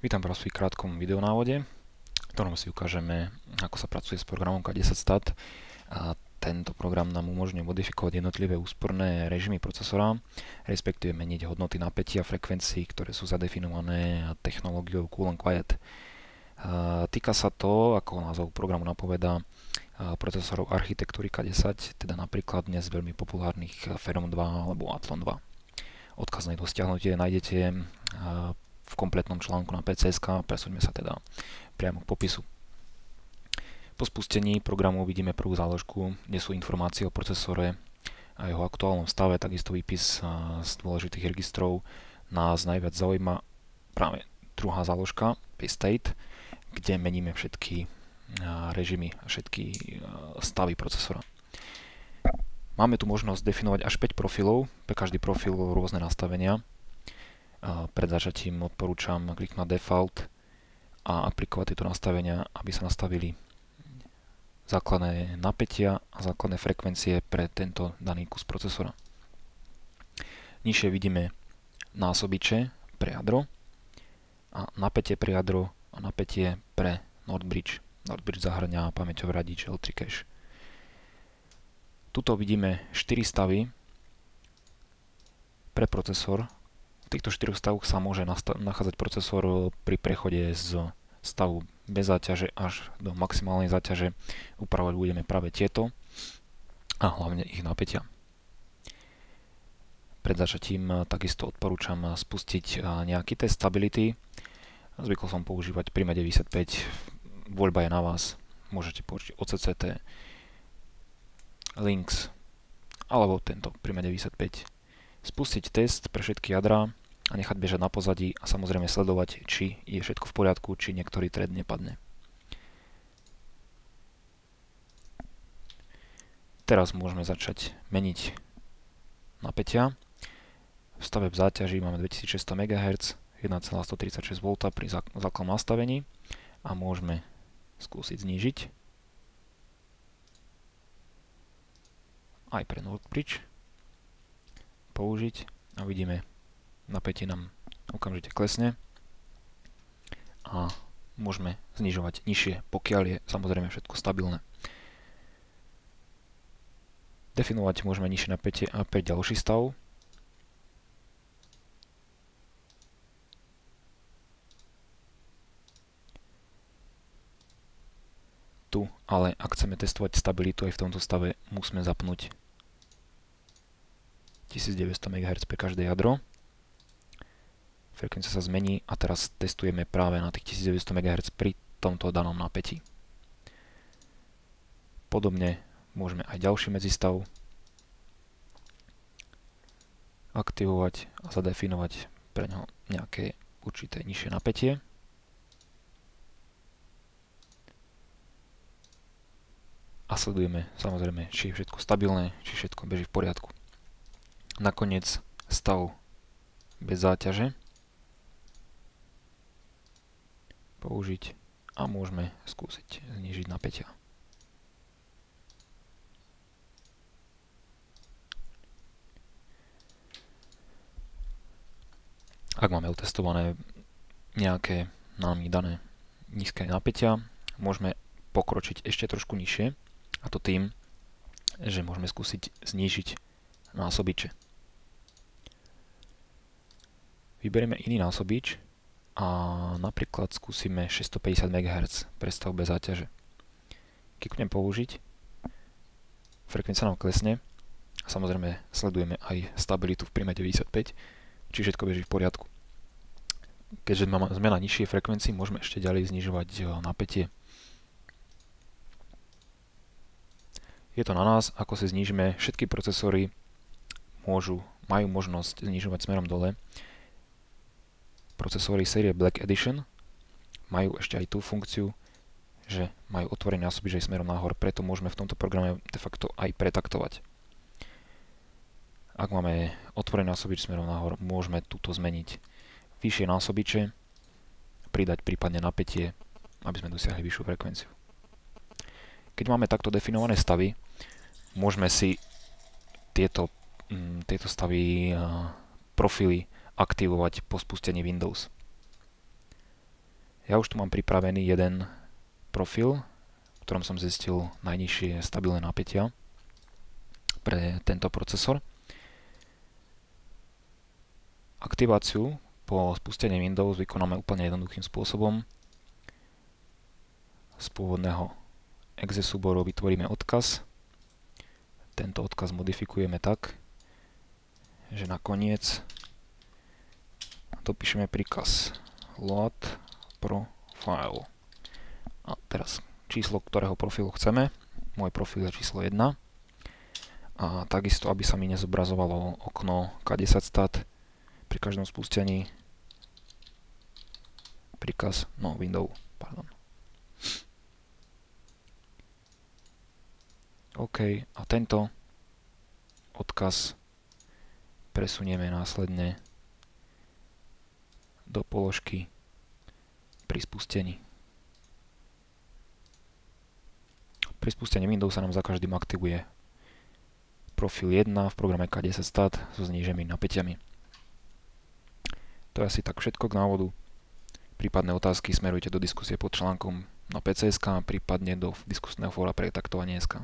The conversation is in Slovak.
Vítam vás v krátkom videonávode, v ktorom si ukážeme, ako sa pracuje s programom K10 Stat. A tento program nám umožňuje modifikovať jednotlivé úsporné režimy procesora, respektíve meniť hodnoty napätia a frekvencií, ktoré sú zadefinované technológiou Cool and Quiet. Týka sa to, ako názov programu napovedá, procesorov architektúry K10, teda napríklad dnes veľmi populárnych Ferrum 2 alebo Athlon 2. Odkaz na stiahnutie nájdete v kompletnom článku na PCSK. Presuňme sa teda priamo k popisu. Po spustení programu vidíme prvú záložku, kde sú informácie o procesore a jeho aktuálnom stave, takisto výpis z dôležitých registrov. Nás najviac zaujíma práve druhá záložka, state, kde meníme všetky režimy a všetky stavy procesora. Máme tu možnosť definovať až 5 profilov, pre každý profil rôzne nastavenia. Pred začatím odporúčam kliknúť na Default a aplikovať tieto nastavenia, aby sa nastavili základné napätia a základné frekvencie pre tento daný kus procesora. Nižšie vidíme násobiče pre jadro a napätie pre jadro a napätie pre Northbridge. Northbridge zahŕňa pamäťový radič L3 cache. Tuto vidíme 4 stavy pre procesor. V týchto 4 stavoch sa môže nachádzať procesor pri prechode z stavu bez záťaže až do maximálnej záťaže. Upravovať budeme práve tieto a hlavne ich napätia. Pred začatím takisto odporúčam spustiť nejaký test stability. Zvykol som používať Prima 95. Voľba je na vás. Môžete použiť OCCT, Lynx alebo tento Prima 95. Spustiť test pre všetky jadrá a nechať bežať na pozadí a samozrejme sledovať, či je všetko v poriadku, či niektorý thread nepadne. Teraz môžeme začať meniť napätia. V stave v záťaži máme 2600 MHz, 1,136 V pri základnom nastavení a môžeme skúsiť znížiť aj pre Northbridge, použiť a vidíme, napätie nám okamžite klesne a môžeme znižovať nižšie, pokiaľ je samozrejme všetko stabilné. Definovať môžeme nižšie napätie a pre ďalší stav. Tu ale, ak chceme testovať stabilitu aj v tomto stave, musíme zapnúť 1900 MHz pre každé jadro. Frekvencia sa zmení a teraz testujeme práve na tých 1900 MHz pri tomto danom napätí. Podobne môžeme aj ďalší medzistav aktivovať a zadefinovať pre ňo nejaké určité nižšie napätie. A sledujeme samozrejme, či je všetko stabilné, či všetko beží v poriadku. Nakoniec stav bez záťaže použiť a môžeme skúsiť znížiť napätia. Ak máme otestované nejaké nami dané nízke napätia, môžeme pokročiť ešte trošku nižšie, a to tým, že môžeme skúsiť znížiť násobiče. Vyberieme iný násobič a napríklad skúsime 650 MHz pre stav bez záťaže. Kliknem použiť, frekvencia nám klesne a samozrejme sledujeme aj stabilitu v Prime 95, či všetko beží v poriadku. Keďže sme na nižšej frekvencii, môžeme ešte ďalej znižovať napätie. Je to na nás, ako si znížime. Všetky procesory majú možnosť znižovať smerom dole. Procesory série Black Edition majú ešte aj tú funkciu, že majú otvorený násobič aj smerom nahor, preto môžeme v tomto programe de facto aj pretaktovať. Ak máme otvorený násobič smerom nahor, môžeme túto zmeniť. Vyššie násobiče, pridať prípadne napätie, aby sme dosiahli vyššiu frekvenciu. Keď máme takto definované stavy, môžeme si tieto stavy, profily aktivovať po spustení Windows. Ja už tu mám pripravený jeden profil, v ktorom som zistil najnižšie stabilné napätia pre tento procesor. Aktiváciu po spustení Windows vykonáme úplne jednoduchým spôsobom. Z pôvodného exe súboru vytvoríme odkaz. Tento odkaz modifikujeme tak, že nakoniec dopíšeme príkaz load profile. A teraz číslo, ktorého profilu chceme. Môj profil je číslo 1. A takisto, aby sa mi nezobrazovalo okno K10 stat pri každom spustení príkaz window. OK, a tento odkaz presunieme následne do položky pri spustení. Pri spustení Windows sa nám za každým aktivuje profil 1 v programe K10 stat so zníženými napätiami. To je asi tak všetko k návodu. Prípadné otázky smerujte do diskusie pod článkom na PC.sk, prípadne do diskusného fóra pre taktovanie.sk.